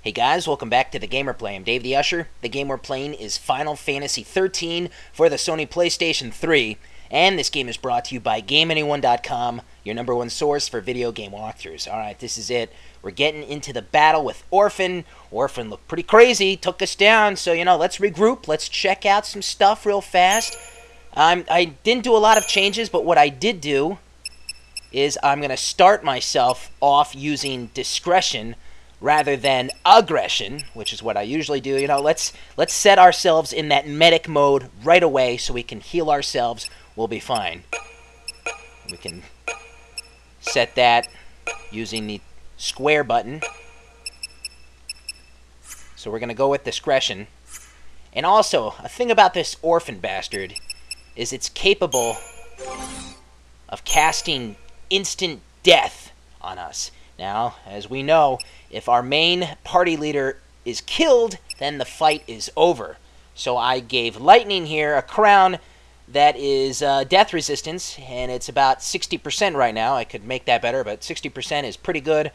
Hey guys, welcome back to The Gamer Play. I'm Dave the Usher. The game we're playing is Final Fantasy XIII for the Sony PlayStation 3, and this game is brought to you by GameAnyone.com, your #1 source for video game walkthroughs. Alright, this is it. We're getting into the battle with Orphan. Orphan looked pretty crazy, took us down, so, let's regroup, let's check out some stuff real fast. I didn't do a lot of changes, but what I did do is I'm going to start myself off using discretion rather than aggression, which is what I usually do. Let's set ourselves in that medic mode right away so we can heal ourselves. We'll be fine. We can set that using the square button. So we're going to go with discretion. And also, a thing about this Orphan bastard is it's capable of casting instant death on us. Now, as we know, if our main party leader is killed, then the fight is over. So I gave Lightning here a crown that is death resistance, and it's about 60% right now. I could make that better, but 60% is pretty good.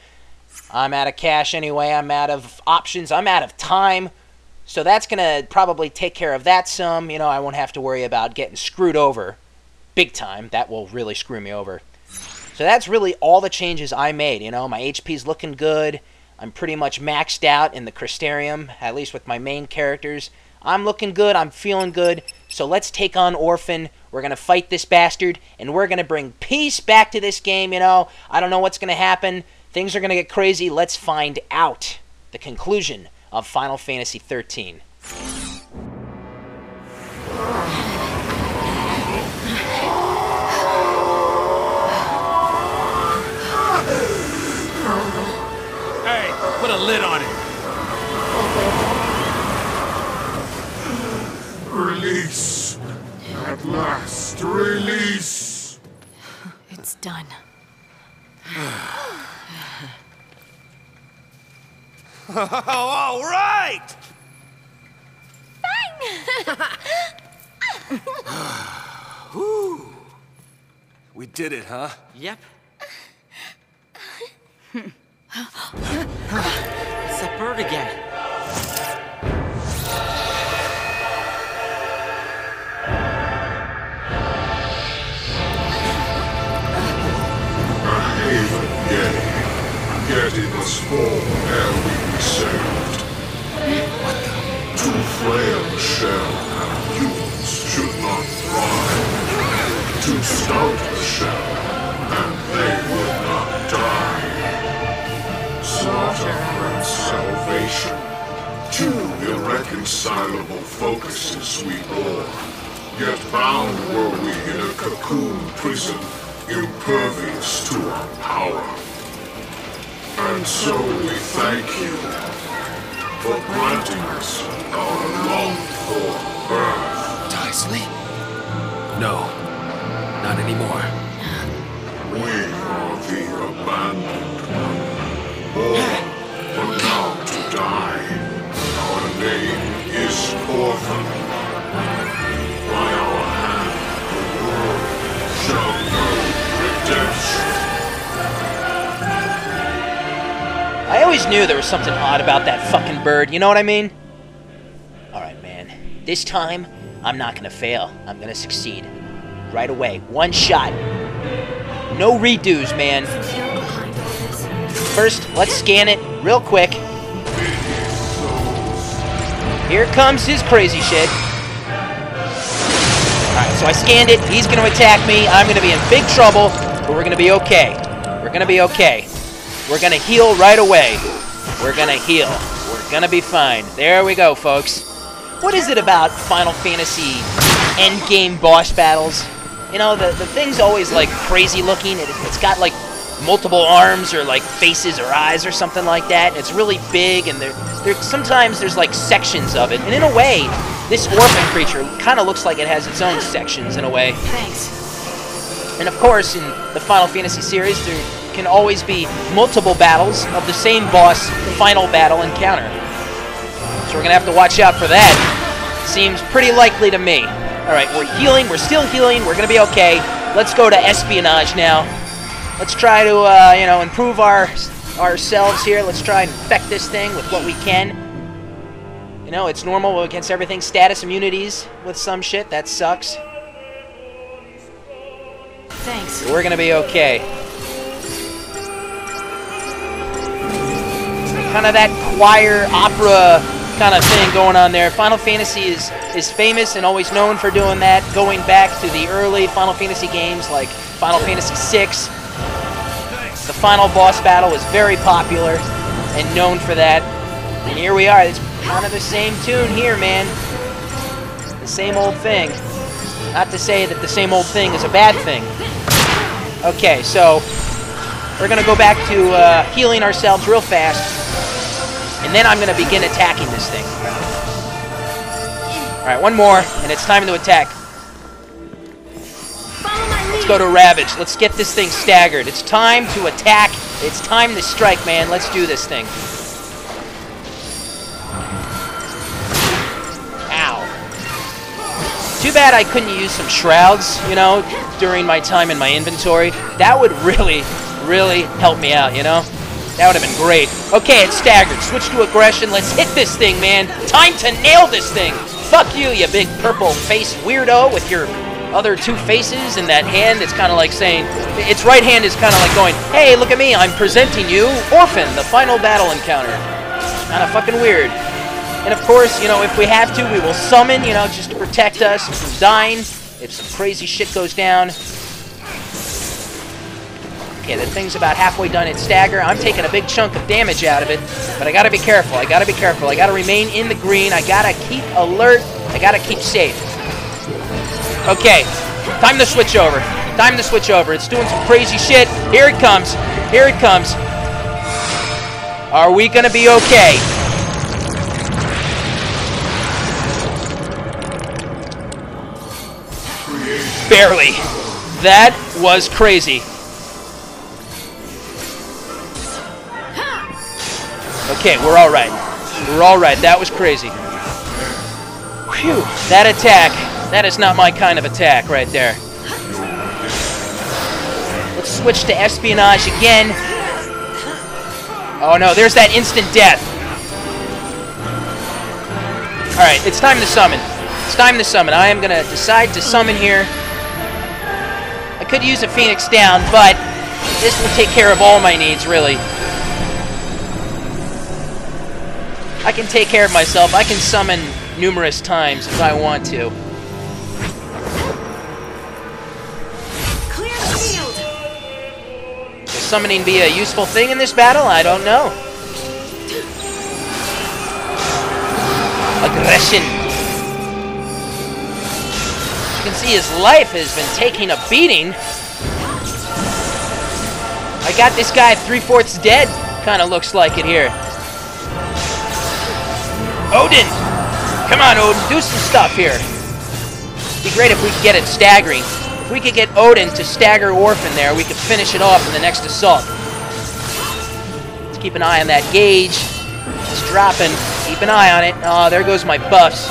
I'm out of cash anyway. I'm out of options. I'm out of time. So that's going to probably take care of that some. I won't have to worry about getting screwed over big time. That will really screw me over. So that's really all the changes I made. My HP's looking good. I'm pretty much maxed out in the Crystarium, at least with my main characters. I'm looking good. I'm feeling good. So let's take on Orphan. We're going to fight this bastard, and we're going to bring peace back to this game, I don't know what's going to happen. Things are going to get crazy. Let's find out the conclusion of Final Fantasy XIII. Put a lid on it. Release. At last, release. It's done. All right. Whew. We did it, huh? Yep. It's that bird again. A haven Yeti. Yeti must fall ere we be saved. Too frail a shell and humans should not thrive. Too stout a shell and they would not die. Slaughter and salvation, two irreconcilable focuses we bore. Yet bound were we in a cocoon prison, impervious to our power. And so we thank you for granting us our longed-for birth. Did I sleep? No, not anymore. We are the abandoned one. But now to die. Our name is Orphan. By our hand, the world shall know redemption. I always knew there was something odd about that fucking bird, you know what I mean? Alright, man. This time, I'm not gonna fail. I'm gonna succeed. Right away. One shot. No redos, man. First, let's scan it real quick. Here comes his crazy shit. Alright, so I scanned it. He's going to attack me. I'm going to be in big trouble, but we're going to be okay. We're going to be okay. We're going to heal right away. We're going to heal. We're going to be fine. There we go, folks. What is it about Final Fantasy endgame boss battles? The thing's always, crazy looking. It's got, multiple arms or faces or eyes or something like that. It's really big, and sometimes there's sections of it. And in a way, this Orphan creature kind of looks like it has its own sections in a way. Thanks. And of course, in the Final Fantasy series, there can always be multiple battles of the same boss final battle encounter. So we're gonna have to watch out for that. Seems pretty likely to me. Alright, we're healing, we're still healing, we're gonna be okay. Let's go to espionage now. Let's try to, improve our ourselves here. Let's try and infect this thing with what we can. You know, it's normal against everything. Status immunities with some shit. That sucks. Thanks. We're gonna be okay. Kind of that choir opera kind of thing going on there. Final Fantasy is famous and always known for doing that, going back to the early Final Fantasy games like Final Fantasy VI. The final boss battle was very popular and known for that. And here we are. It's kind of the same tune here, man. The same old thing. Not to say that the same old thing is a bad thing. Okay, so we're going to go back to healing ourselves real fast. And then I'm going to begin attacking this thing. Alright, one more, and it's time to attack. Let's go to Ravage. Let's get this thing staggered. It's time to attack. It's time to strike, man. Let's do this thing. Ow. Too bad I couldn't use some shrouds, you know, during my time in my inventory. That would really, really help me out, you know? That would have been great. Okay, it's staggered. Switch to aggression. Let's hit this thing, man. Time to nail this thing. Fuck you, you big purple face weirdo with your other two faces and that hand. It's kind of like saying, its right hand is kind of like going, hey, look at me. I'm presenting you Orphan, the final battle encounter. Kind of fucking weird. And of course, you know, if we have to, we will summon, you know, just to protect us from dying if some crazy shit goes down. Okay, the thing's about halfway done its stagger. I'm taking a big chunk of damage out of it, but I gotta be careful. I gotta be careful. I gotta remain in the green. I gotta keep alert. I gotta keep safe. Okay, time to switch over. Time to switch over. It's doing some crazy shit. Here it comes. Here it comes. Are we gonna be okay? Barely. That was crazy. Okay, we're all right. We're all right. That was crazy. Whew. That attack, that is not my kind of attack right there. Let's switch to espionage again. Oh no, there's that instant death. Alright, it's time to summon. It's time to summon. I am going to decide to summon here. I could use a Phoenix down, but this will take care of all my needs, really. I can take care of myself. I can summon numerous times if I want to. Clear the field. Will summoning be a useful thing in this battle? I don't know. Aggression. You can see his life has been taking a beating. I got this guy 3/4 dead. Kind of looks like it here. Odin! Come on, Odin, do some stuff here. It'd be great if we could get it staggering. If we could get Odin to stagger Orphan there, we could finish it off in the next assault. Let's keep an eye on that gauge. It's dropping. Keep an eye on it. Oh, there goes my buffs.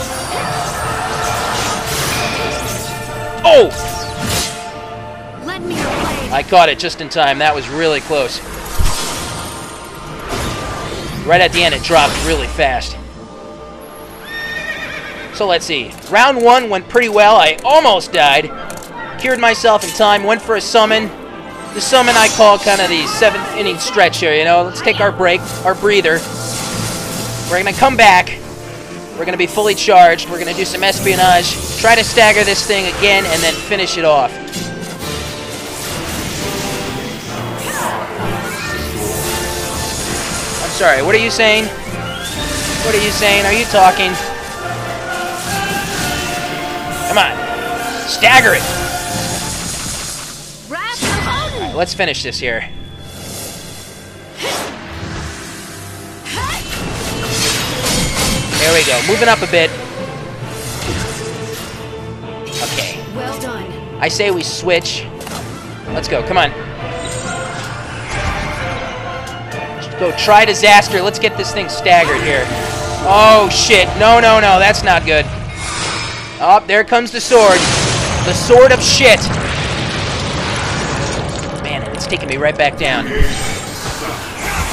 Oh! Lend me your blade. I caught it just in time. That was really close. Right at the end, it dropped really fast. So let's see. Round 1 went pretty well. I almost died. Cured myself in time. Went for a summon. The summon I call kind of the 7th inning stretch here, you know. Let's take our break, our breather. We're going to come back. We're going to be fully charged. We're going to do some espionage. Try to stagger this thing again and then finish it off. I'm sorry, what are you saying? What are you saying? Are you talking? Come on. Stagger it. Alright, let's finish this here. There we go. Moving up a bit. Okay. Well done. I say we switch. Let's go. Come on. Let's go try disaster. Let's get this thing staggered here. Oh, shit. No, no, no. That's not good. Oh, there comes the sword. The sword of shit. Man, it's taking me right back down.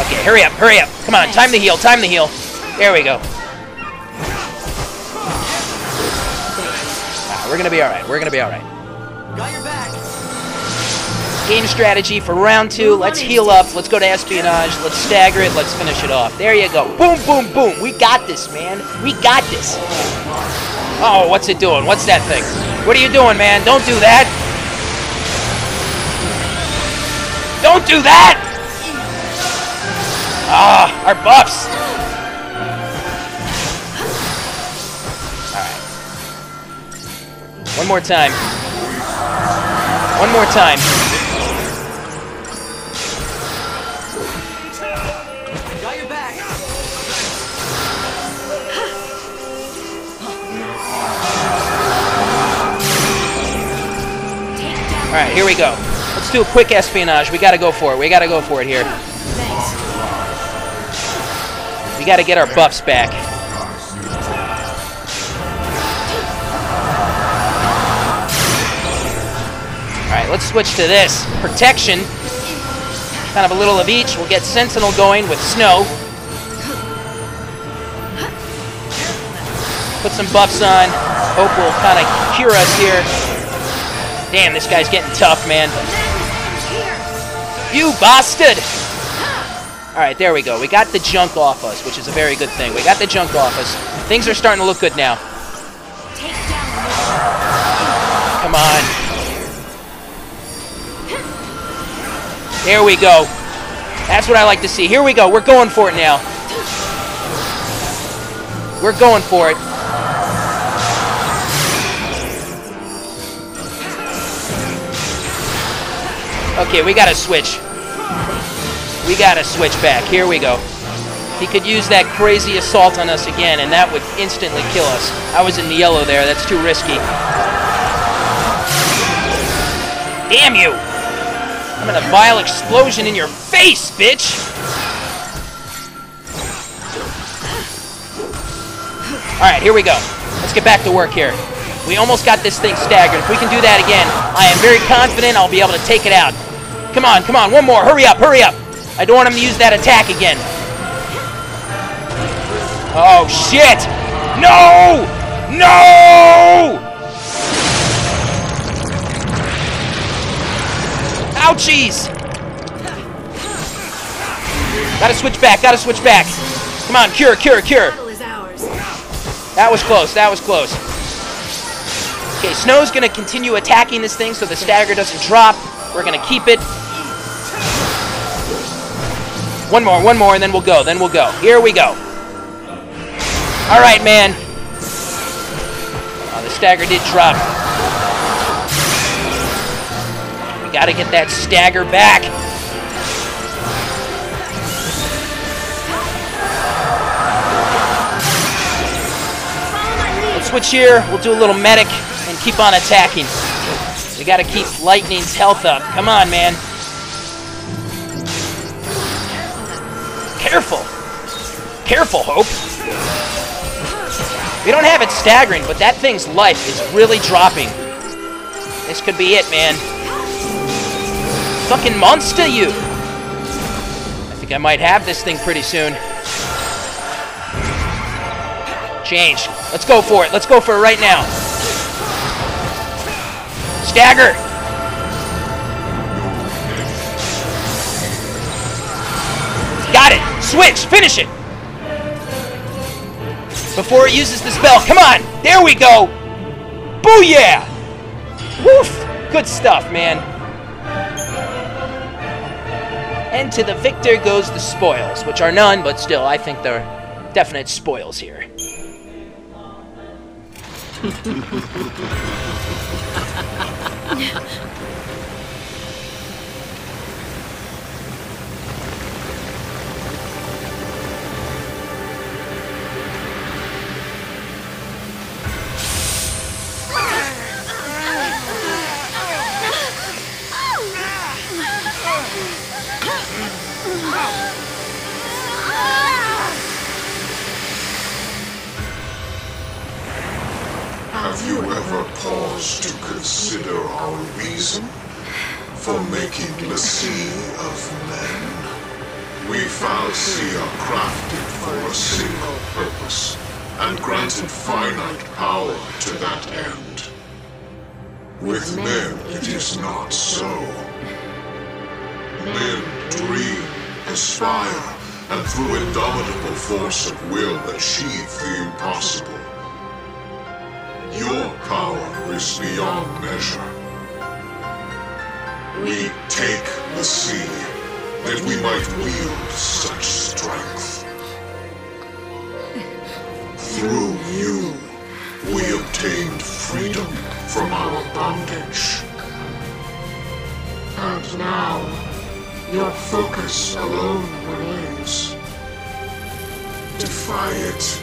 Okay, hurry up, hurry up. Come on, time to heal, time to heal. There we go. We're gonna be alright, we're gonna be alright. Got your back. Game strategy for round 2. Let's heal up. Let's go to espionage. Let's stagger it. Let's finish it off. There you go. Boom, boom, boom. We got this, man. We got this. Oh, what's it doing? What's that thing? What are you doing, man? Don't do that. Don't do that! Ah, our buffs. Alright. One more time. One more time. Got your back. Alright, here we go. Let's do a quick espionage. We gotta go for it. We gotta go for it here. Thanks. We gotta get our buffs back. Alright, let's switch to this. Protection. Kind of a little of each. We'll get Sentinel going with Snow. Put some buffs on. Hope will kind of cure us here. Damn, this guy's getting tough, man. You bastard! Alright, there we go. We got the junk off us, which is a very good thing. We got the junk off us. Things are starting to look good now. Come on. There we go. That's what I like to see. Here we go. We're going for it now. We're going for it. Okay, we gotta switch. We gotta switch back. Here we go. He could use that crazy assault on us again, and that would instantly kill us. I was in the yellow there. That's too risky. Damn you! I'm in a vile explosion in your face, bitch! Alright, here we go. Let's get back to work here. We almost got this thing staggered. If we can do that again, I am very confident I'll be able to take it out. Come on, come on, one more. Hurry up, hurry up. I don't want him to use that attack again. Oh, shit! No! No! Ouchies! Gotta switch back, gotta switch back. Come on, cure, cure, cure. That was close, that was close. Okay, Snow's gonna continue attacking this thing so the stagger doesn't drop. We're gonna keep it. One more, and then we'll go, Here we go. Alright, man. Oh, the stagger did drop. We gotta get that stagger back. Let's switch here. We'll do a little medic and keep on attacking. We gotta keep Lightning's health up. Come on, man. Careful. Careful, Hope. We don't have it staggering, but that thing's life is really dropping. This could be it, man. Fucking monster, you! I think I might have this thing pretty soon. Change. Let's go for it. Let's go for it right now. Stagger! Got it! Switch! Finish it! Before it uses the spell. Come on! There we go! Booyah! Woof! Good stuff, man. And to the victor goes the spoils, which are none, but still, I think they're definite spoils here. Have you ever paused to consider our reason for making Fal'Cie of men? We fal'Cie are crafted for a single purpose, and granted finite power to that end. With men, it is not so. Men dream, aspire, and through indomitable force of will achieve the impossible. Your power is beyond measure. We take the sea, that we might wield such strength. Through you, we obtained freedom from our bondage. And now, your focus alone remains. Defy it,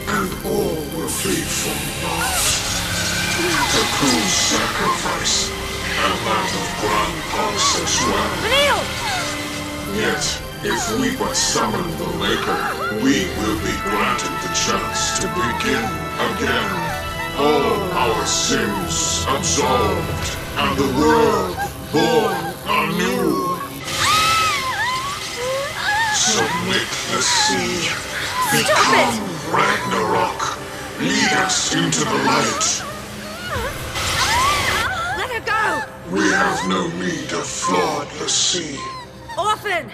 and all will flee from naught. The crew's sacrifice, and that of Grand Pulse as well. Vanille! Yet, if we but summon the Maker, we will be granted the chance to begin again. All our sins absolved, and the world born anew. Submit the sea. Become Ragnarok. Lead us into the light. Let her go! We have no need of flawed the sea. Orphan!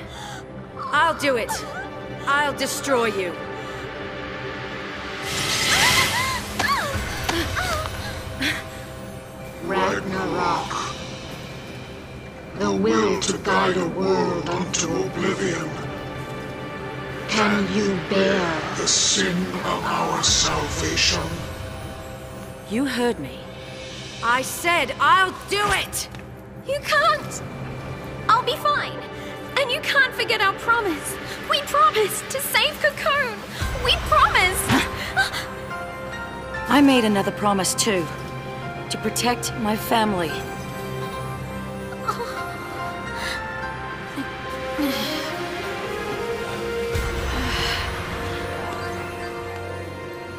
I'll do it. I'll destroy you. Ragnarok. The will to guide a world unto oblivion. Can you bear the sin of our salvation? You heard me. I said I'll do it! You can't! I'll be fine. And you can't forget our promise. We promised to save Cocoon. We promised! I made another promise too. To protect my family.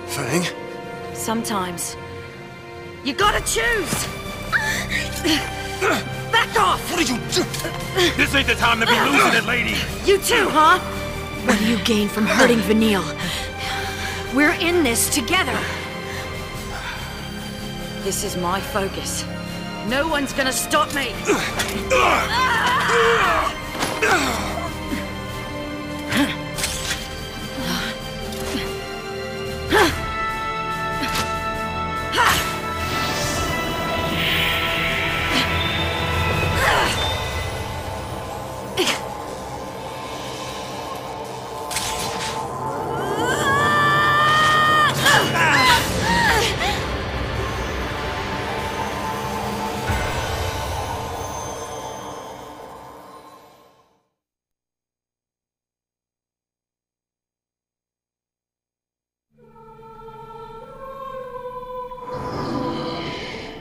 Fang? Sometimes. You gotta choose! Back off! What did you do? This ain't the time to be losing it, lady! You too, huh? What do you gain from hurting Vanille? We're in this together. This is my focus. No one's gonna stop me!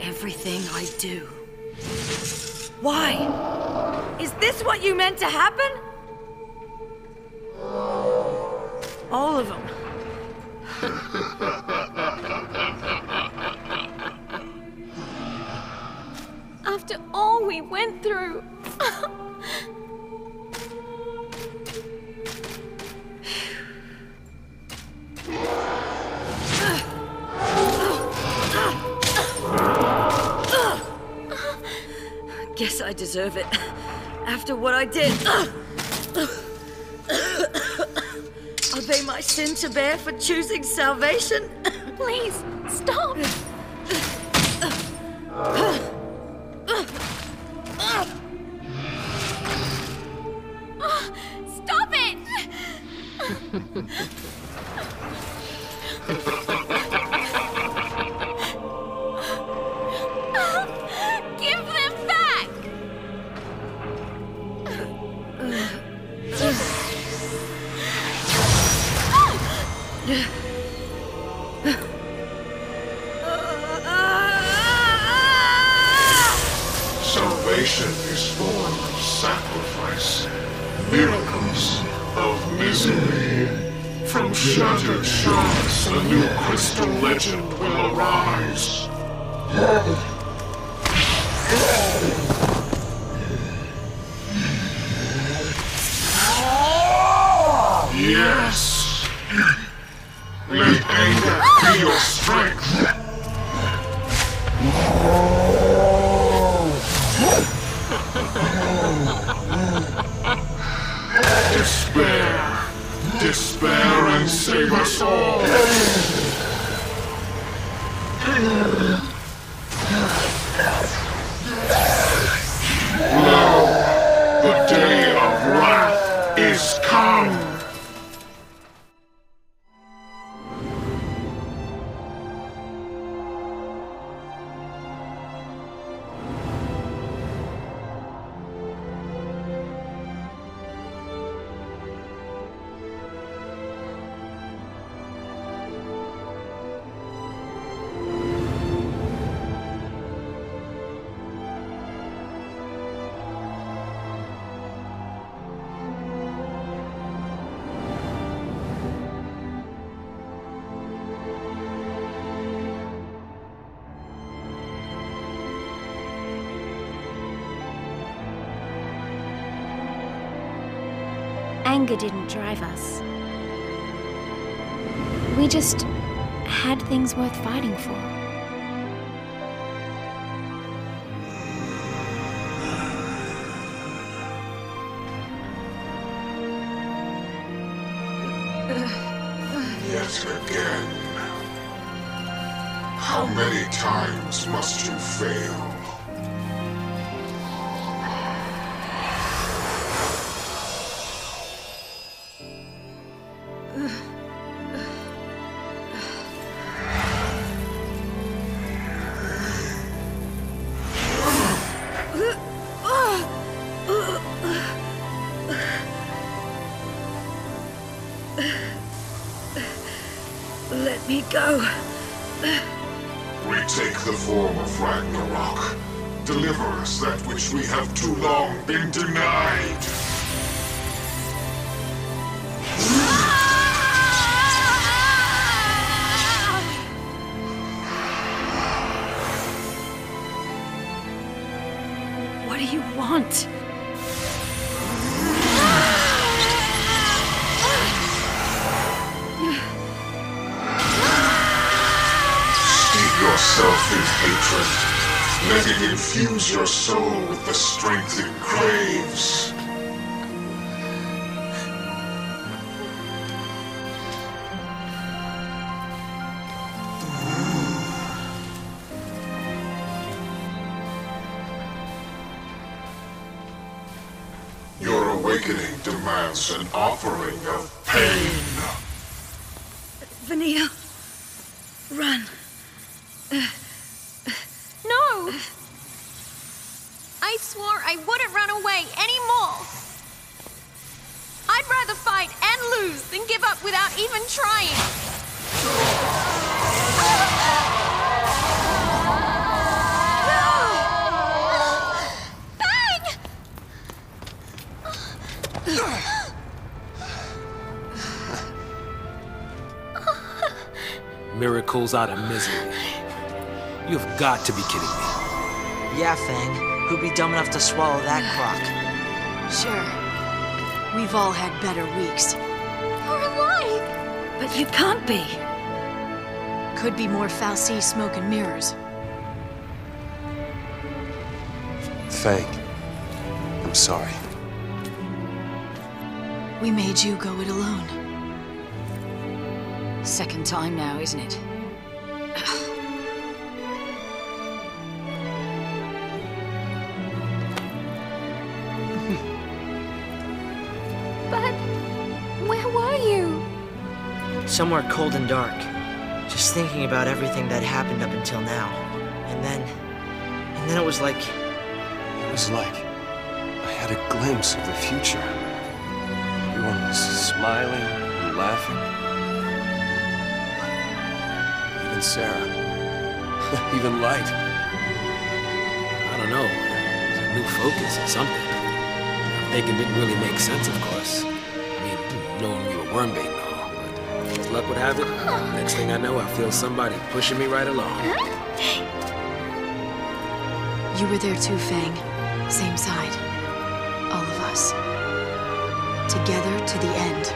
Everything I do. Why? Is this what you meant to happen? All of them. After all we went through. Guess I deserve it. After what I did. Are they my sin to bear for choosing salvation? Please, stop! Stop it! Give them back! Salvation is born of sacrifice, miracles of misery. From shattered shards, a new crystal legend will arise. Yes. Let anger be your strength. Despair. Despair and save us all. Lo, the day of wrath is come. Anger didn't drive us. We just had things worth fighting for. Yet again. How many times must you fail? Let me go. We take the form of Ragnarok. Deliver us that which we have too long been denied. What do you want? Yourself in hatred. Let it infuse your soul with the strength it craves. Your awakening demands an offering of pain. Vanille, run. No! I swore I wouldn't run away anymore. I'd rather fight and lose than give up without even trying. Bang! Miracles out of misery. You've got to be kidding me. Yeah, Fang. Who'd be dumb enough to swallow that crock? Sure. We've all had better weeks. You're alive! But you can't be. Could be more fal'Cie smoke and mirrors. Fang, I'm sorry. We made you go it alone. Second time now, isn't it? But where were you? Somewhere cold and dark. Just thinking about everything that happened up until now. And then it was like... It was like I had a glimpse of the future. Everyone was smiling and laughing. Even Sarah. Even Light. I don't know. It was a new focus or something. Thinking didn't really make sense, of course. I mean, knowing you were worm bait and all, but as luck would have it, next thing I know, I feel somebody pushing me right along. You were there too, Fang. Same side. All of us. Together to the end.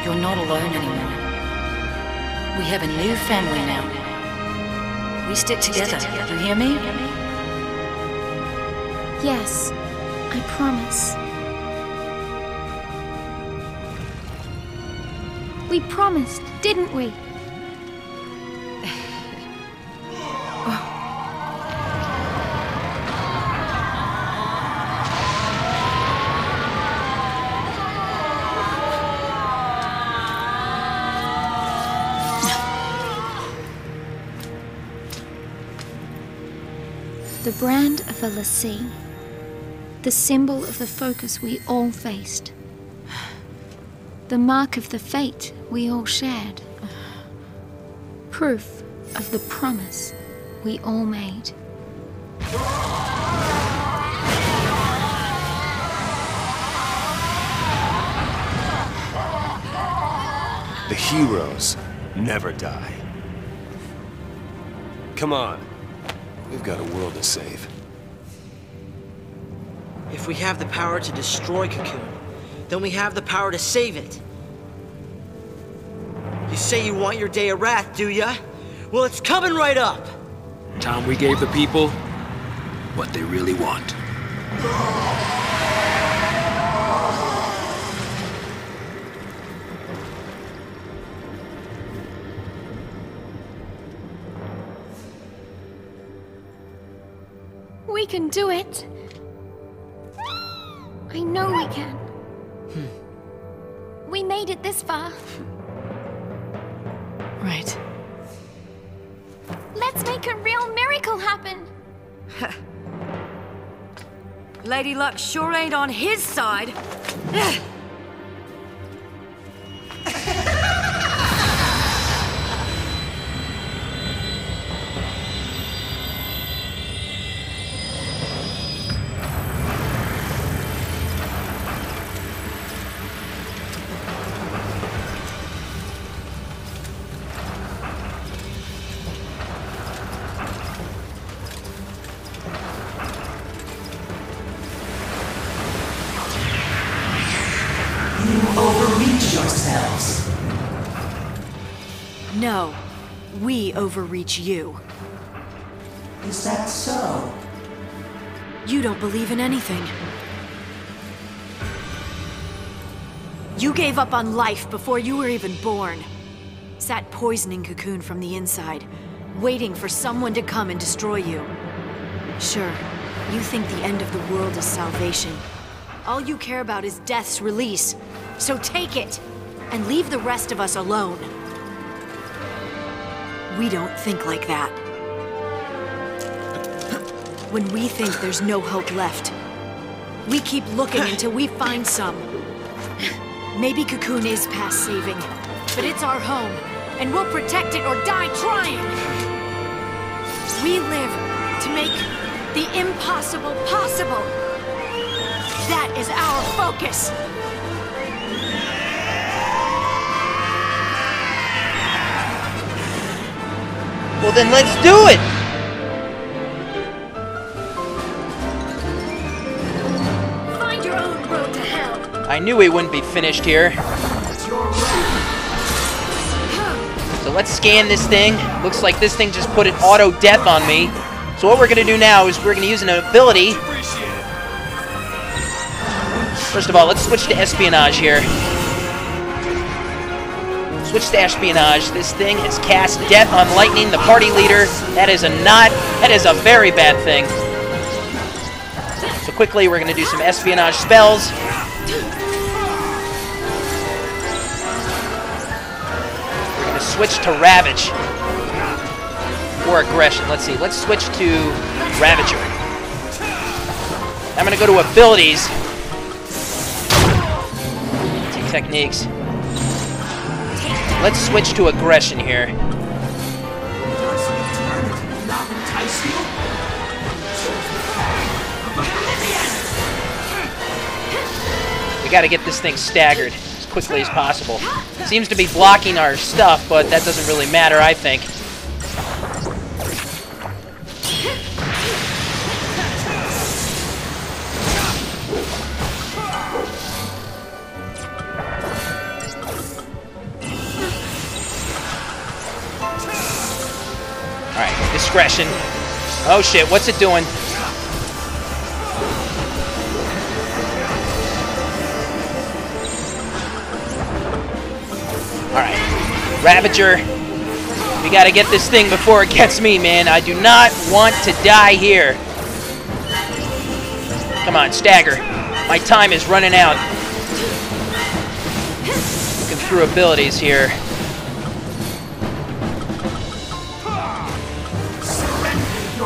You're not alone anymore. We have a new family now. We stick together, you hear me? Yes, I promise. We promised, didn't we? The brand of fal'Cie, the symbol of the focus we all faced, the mark of the fate we all shared, proof of the promise we all made. The heroes never die. Come on. We've got a world to save. If we have the power to destroy Cocoon, then we have the power to save it. You say you want your day of wrath, do ya? Well, it's coming right up! Time we gave the people what they really want. We can do it. I know we can. We made it this far. Right. Let's make a real miracle happen. Lady Luck sure ain't on his side. Overreach yourselves. No, we overreach you. Is that so? You don't believe in anything. You gave up on life before you were even born. Sat poisoning Cocoon from the inside, waiting for someone to come and destroy you. Sure, you think the end of the world is salvation. All you care about is death's release. So take it, and leave the rest of us alone. We don't think like that. When we think there's no hope left, we keep looking until we find some. Maybe Cocoon is past saving, but it's our home, and we'll protect it or die trying. We live to make the impossible possible. That is our focus. Well, then let's do it! Find your own road to hell. I knew we wouldn't be finished here. So let's scan this thing. Looks like this thing just put an auto death on me. So what we're going to do now is we're going to use an ability. First of all, let's switch to espionage here. Switch to espionage. This thing has cast death on Lightning, the party leader. That is a very bad thing. So quickly, we're going to do some espionage spells. We're going to switch to Ravage. Or Aggression. Let's see. Let's switch to Ravager. I'm going to go to Abilities. See techniques. Let's switch to Aggression here. We gotta get this thing staggered as quickly as possible. Seems to be blocking our stuff, but that doesn't really matter, I think. discretion. Oh shit, what's it doing? Alright. Ravager. We gotta get this thing before it gets me, man. I do not want to die here. Come on, stagger. My time is running out. Looking through abilities here.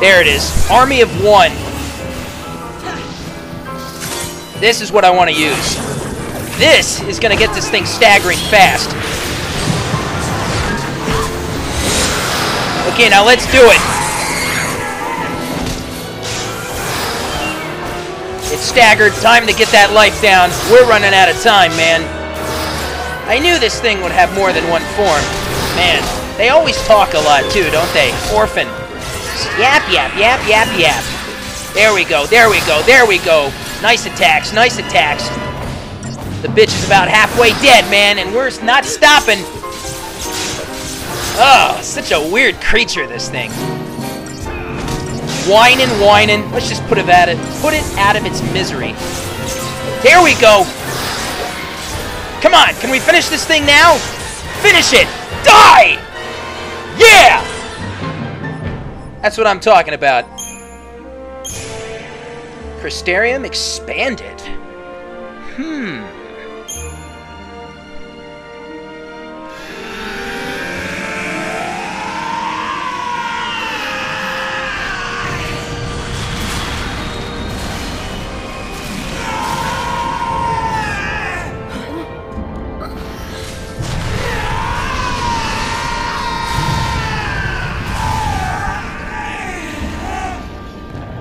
There it is. Army of one. This is what I want to use. This is going to get this thing staggering fast. Okay, now let's do it. It's staggered. Time to get that life down. We're running out of time, man. I knew this thing would have more than one form. Man, they always talk a lot, too, don't they? Orphan. Yap, yap, yap, yap, yap. There we go, there we go, there we go. Nice attacks, nice attacks. The bitch is about halfway dead, man, and we're not stopping. Oh, such a weird creature, this thing. Whining, whining. Let's just put it out of its misery. There we go. Come on, can we finish this thing now? Finish it! Die! Yeah! That's what I'm talking about. Crystarium expanded.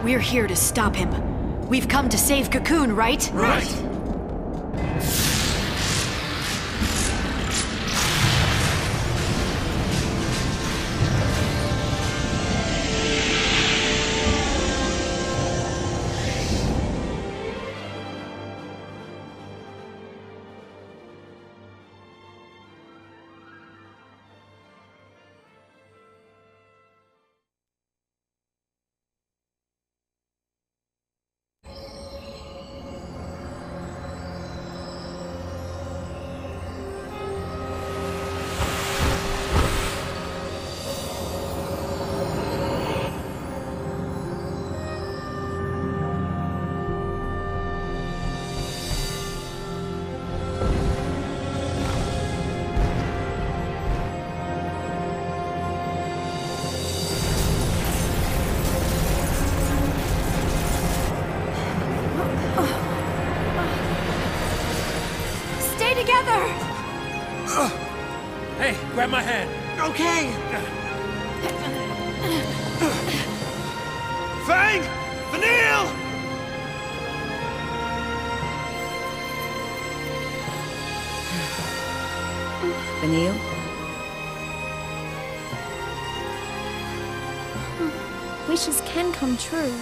We're here to stop him. We've come to save Cocoon, right? Right. Together! Hey, grab my hand. Okay. Fang! Vanille! Vanille? Wishes can come true.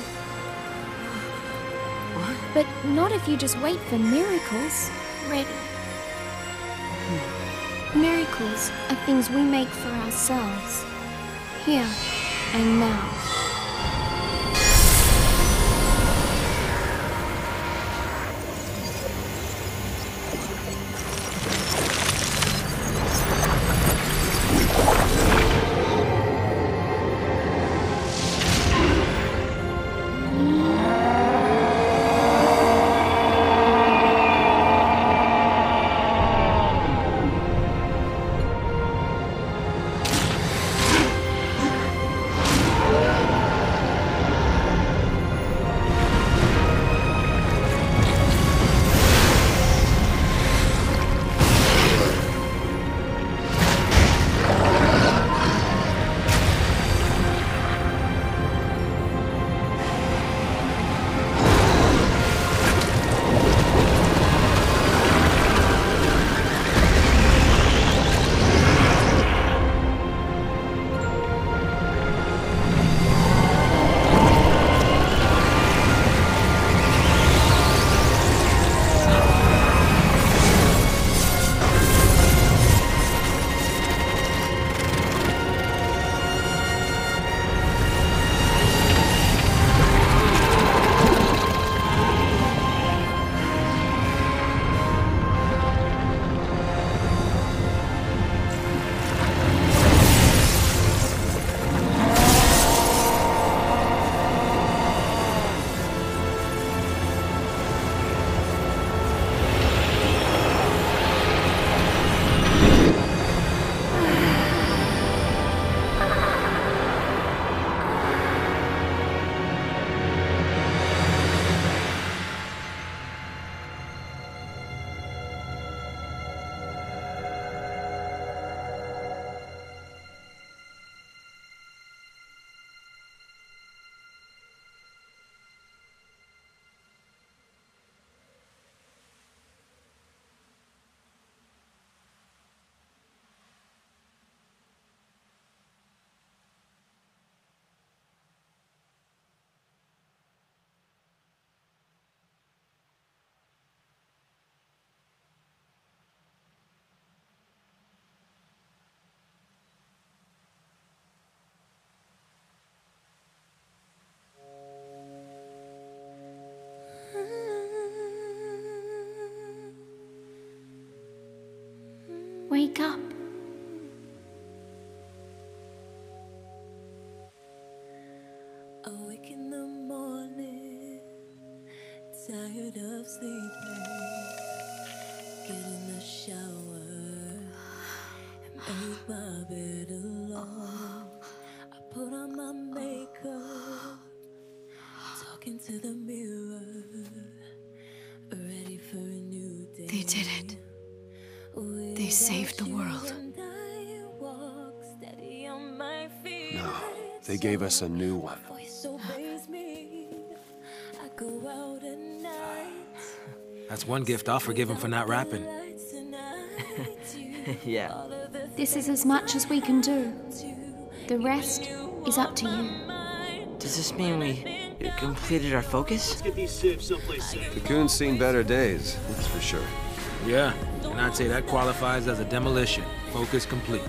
What? But not if you just wait for miracles. Ready. Miracles are things we make for ourselves. Here and now. wake up. Awake in the morning, tired of sleeping. Get in the shower and make my bed alone. I put on my makeup, talking to the mirror, ready for a new day. They did it. They saved the world. No, they gave us a new one. That's one gift I'll forgive him for not rapping. Yeah. This is as much as we can do. The rest is up to you. Does this mean we completed our focus? Cocoon's seen better days, that's for sure. Yeah, and I'd say that qualifies as a demolition. Focus complete.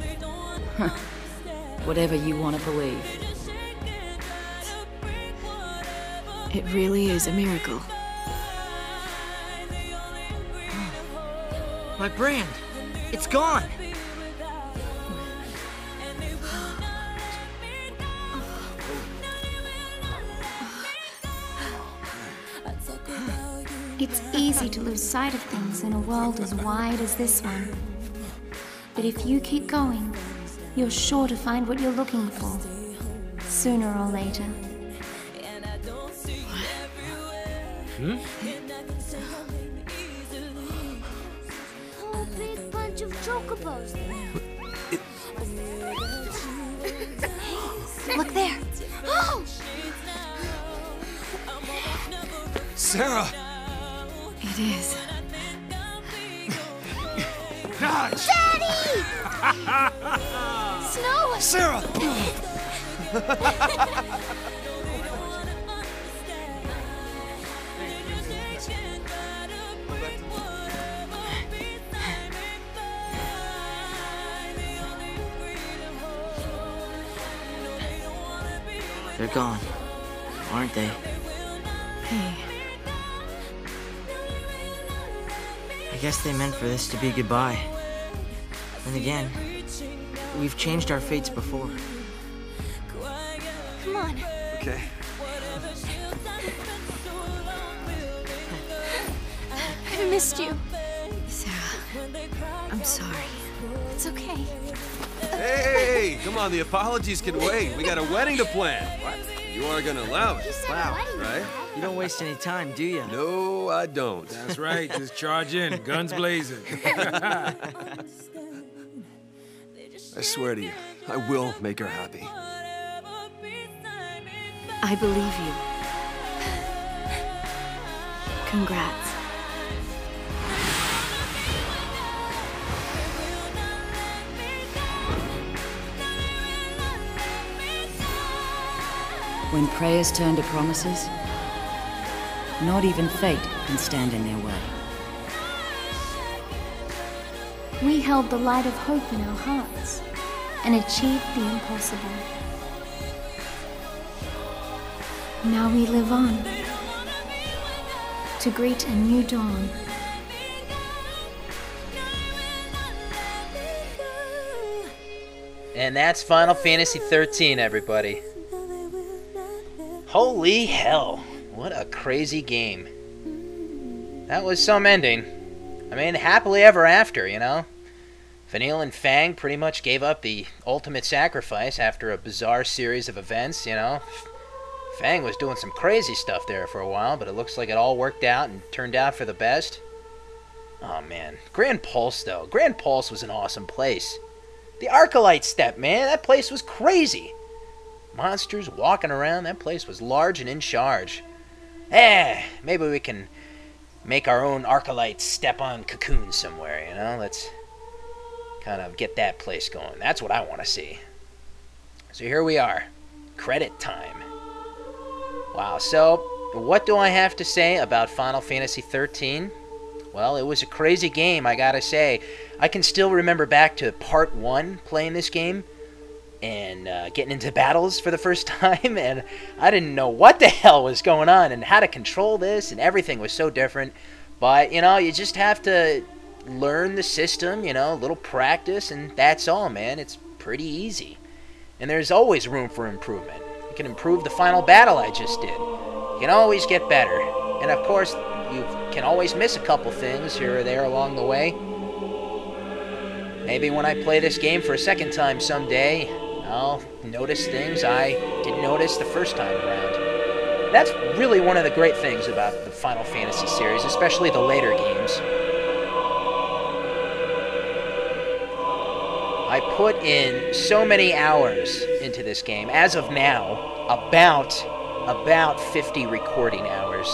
Whatever you want to believe. It really is a miracle. My brand! It's gone! It's easy to lose sight of things in a world as wide as this one. But if you keep going, you're sure to find what you're looking for, sooner or later. Whole big bunch of chocobos. Look there! Oh! Sarah! It is. Gosh! Daddy! Snow! Sarah! They're gone, aren't they? Hey, I guess they meant for this to be goodbye. And again, we've changed our fates before. Come on. Okay. I missed you. Sarah, I'm sorry. It's okay. Hey, come on, the apologies can wait. We got a wedding to plan. What? You are gonna allow it, Wow. right? You don't waste any time, do you? No, I don't. That's right, just charge in, guns blazing. I swear to you, I will make her happy. I believe you. Congrats. When prayers turn to promises, not even fate can stand in their way. We held the light of hope in our hearts and achieved the impossible. Now we live on to greet a new dawn. And that's Final Fantasy XIII, everybody. Holy hell, what a crazy game. That was some ending. I mean, happily ever after, you know? Vanille and Fang pretty much gave up the ultimate sacrifice after a bizarre series of events, you know? Fang was doing some crazy stuff there for a while, but it looks like it all worked out and turned out for the best. Oh, man. Grand Pulse, though. Grand Pulse was an awesome place. The Arcalite Step, man, that place was crazy. Monsters walking around, that place was large and in charge. Maybe we can make our own Arcalite Step on Cocoon somewhere, you know? Let's kind of get that place going. That's what I want to see. So here we are. Credit time. Wow, so what do I have to say about Final Fantasy XIII? Well, it was a crazy game, I gotta say. I can still remember back to Part 1 playing this game and getting into battles for the first time, and I didn't know what the hell was going on and how to control this, and everything was so different. But, you know, you just have to learn the system, you know, a little practice, and that's all, man. It's pretty easy. And there's always room for improvement. You can improve the final battle I just did. You can always get better. And of course, you can always miss a couple things here or there along the way. Maybe when I play this game for a second time someday, I'll notice things I didn't notice the first time around. That's really one of the great things about the Final Fantasy series, especially the later games. I put in so many hours into this game. As of now, about 50 recording hours.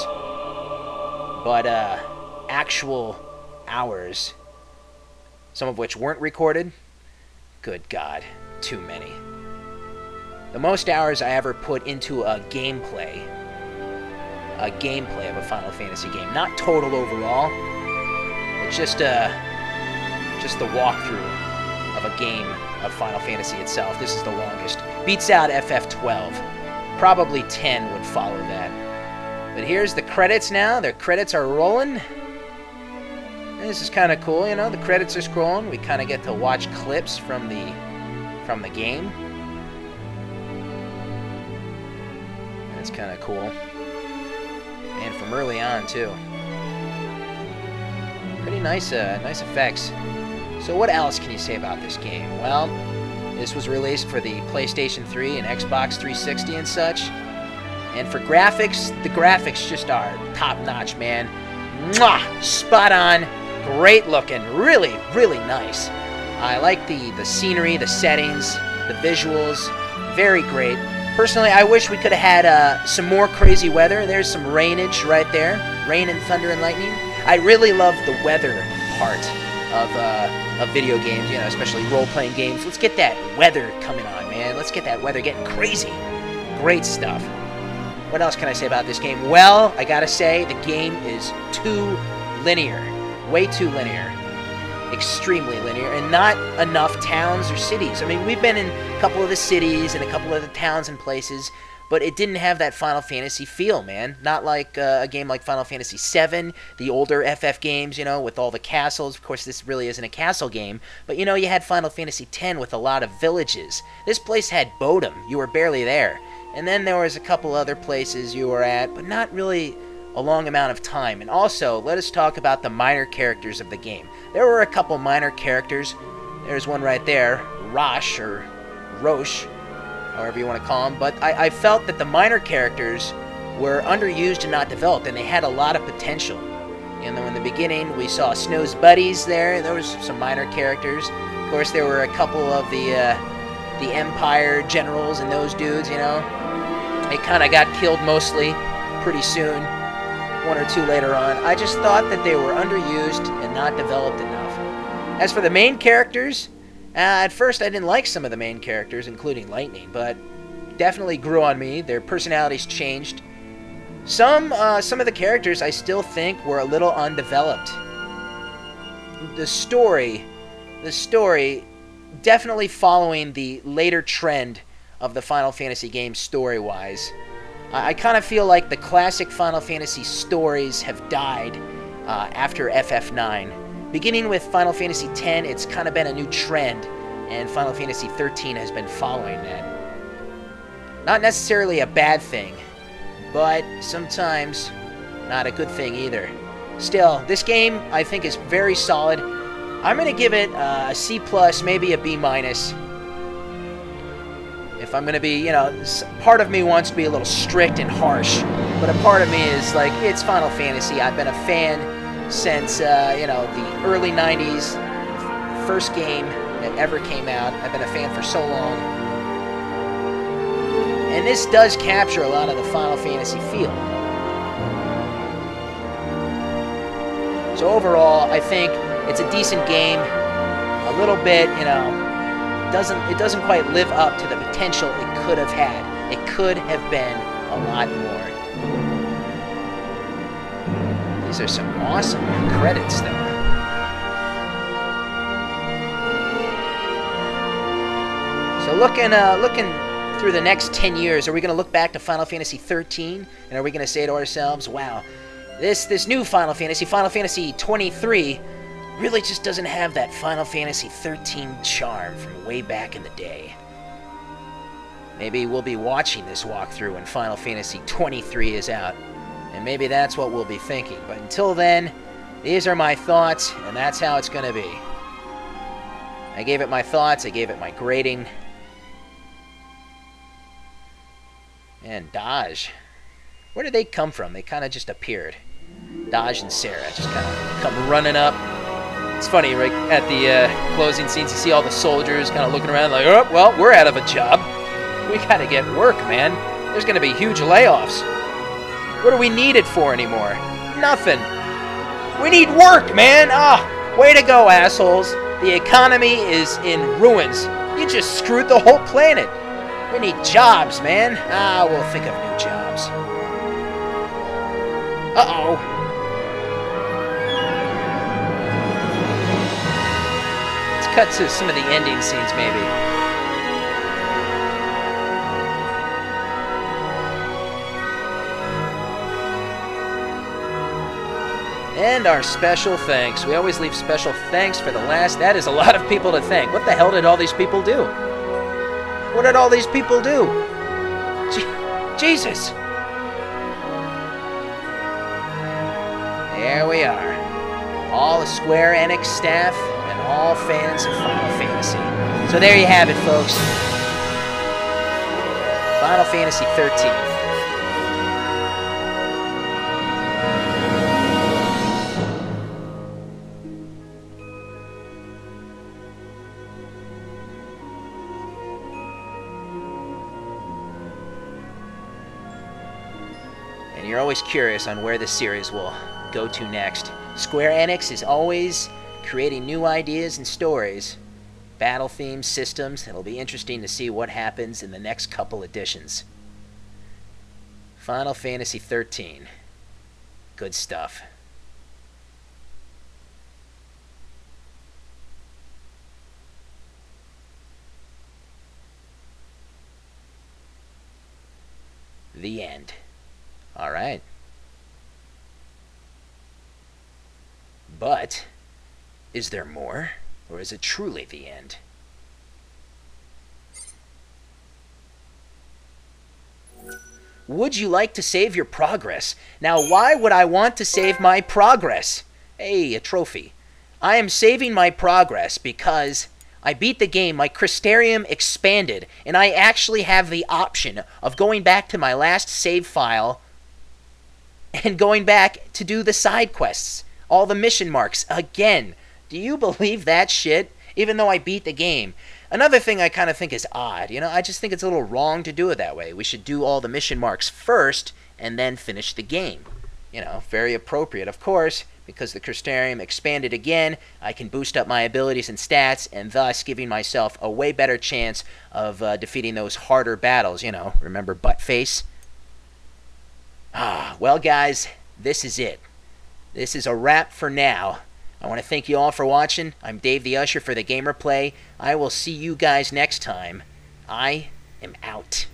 But actual hours, some of which weren't recorded, good God, too many. The most hours I ever put into a gameplay of a Final Fantasy game, not total overall, but just the walkthrough of a game of Final Fantasy itself. This is the longest. Beats out FF12. Probably 10 would follow that. But here's the credits now. The credits are rolling. And this is kind of cool, you know. The credits are scrolling. We kind of get to watch clips from the game. That's kind of cool. And from early on, too. Pretty nice effects. So what else can you say about this game? Well, this was released for the PlayStation 3 and Xbox 360 and such. And for graphics, the graphics just are top-notch, man. Mwah! Spot on. Great looking. Really, really nice. I like the scenery, the settings, the visuals. Very great. Personally, I wish we could have had some more crazy weather. There's some rainage right there. Rain and thunder and lightning. I really love the weather part of video games, you know, especially role-playing games. Let's get that weather coming on, man. Let's get that weather getting crazy. Great stuff. What else can I say about this game? Well, I gotta say, the game is too linear. Way too linear. Extremely linear, and not enough towns or cities. I mean, we've been in a couple of the cities and a couple of the towns and places, but it didn't have that Final Fantasy feel, man. Not like a game like Final Fantasy VII, the older FF games, you know, with all the castles. Of course, this really isn't a castle game, but, you know, you had Final Fantasy X with a lot of villages. This place had Bodum. You were barely there. And then there was a couple other places you were at, but not really a long amount of time. And also, let us talk about the minor characters of the game. There were a couple minor characters. There's one right there, Rosh, or Roche, however you want to call him. But I felt that the minor characters were underused and not developed, and they had a lot of potential. You know, in the beginning, we saw Snow's buddies there. There was some minor characters. Of course, there were a couple of the Empire generals and those dudes, you know. They kind of got killed mostly pretty soon. One or two later on. I just thought that they were underused and not developed enough. As for the main characters, at first I didn't like some of the main characters, including Lightning, but definitely grew on me. Their personalities changed. Some of the characters I still think were a little undeveloped. The story definitely following the later trend of the Final Fantasy games story-wise. I kind of feel like the classic Final Fantasy stories have died after FF9. Beginning with Final Fantasy X, it's kind of been a new trend, and Final Fantasy XIII has been following that. Not necessarily a bad thing, but sometimes not a good thing either. Still, this game I think is very solid. I'm going to give it a C+, maybe a B-. If I'm going to be, you know, part of me wants to be a little strict and harsh, but a part of me is like, it's Final Fantasy. I've been a fan since, you know, the early 90s, first game that ever came out. I've been a fan for so long. And this does capture a lot of the Final Fantasy feel. So overall, I think it's a decent game. A little bit, you know, it doesn't quite live up to the potential it could have had. It could have been a lot more. These are some awesome credits, though. So looking through the next 10 years, are we going to look back to Final Fantasy XIII, and are we going to say to ourselves, wow, this new Final Fantasy 23, really just doesn't have that Final Fantasy XIII charm from way back in the day. Maybe we'll be watching this walkthrough when Final Fantasy XXIII is out, and maybe that's what we'll be thinking. But until then, these are my thoughts, and that's how it's going to be. I gave it my thoughts, I gave it my grading. And Daj. Where did they come from? They kind of just appeared. Daj and Sarah just kind of come running up. It's funny, right at the closing scenes, you see all the soldiers kind of looking around like, oh, well, we're out of a job. We gotta get work, man. There's gonna be huge layoffs. What do we need it for anymore? Nothing. We need work, man! Ah, way to go, assholes. The economy is in ruins. You just screwed the whole planet. We need jobs, man. Ah, we'll think of new jobs. Uh-oh. Let's cut to some of the ending scenes, maybe. And our special thanks. We always leave special thanks for the last. That is a lot of people to thank. What the hell did all these people do? What did all these people do? Jesus! There we are. All the Square Enix staff and all fans of Final Fantasy. So there you have it, folks. Final Fantasy XIII. And you're always curious on where the series will go to next. Square Enix is always creating new ideas and stories, battle themes, systems. It'll be interesting to see what happens in the next couple editions. Final Fantasy XIII. Good stuff. The end. All right. But, is there more? Or is it truly the end? Would you like to save your progress? Now, why would I want to save my progress? Hey, a trophy. I am saving my progress because I beat the game, my Crystarium expanded, and I actually have the option of going back to my last save file and going back to do the side quests, all the mission marks again. Do you believe that shit? Even though I beat the game. Another thing I kind of think is odd, you know, I just think it's a little wrong to do it that way. We should do all the mission marks first and then finish the game. You know, very appropriate, of course, because the Crystarium expanded again. I can boost up my abilities and stats, and thus giving myself a way better chance of defeating those harder battles, you know. Remember Buttface? Well, guys, this is it. This is a wrap for now. I want to thank you all for watching. I'm Dave the Usher for the Gamer Play. I will see you guys next time. I am out.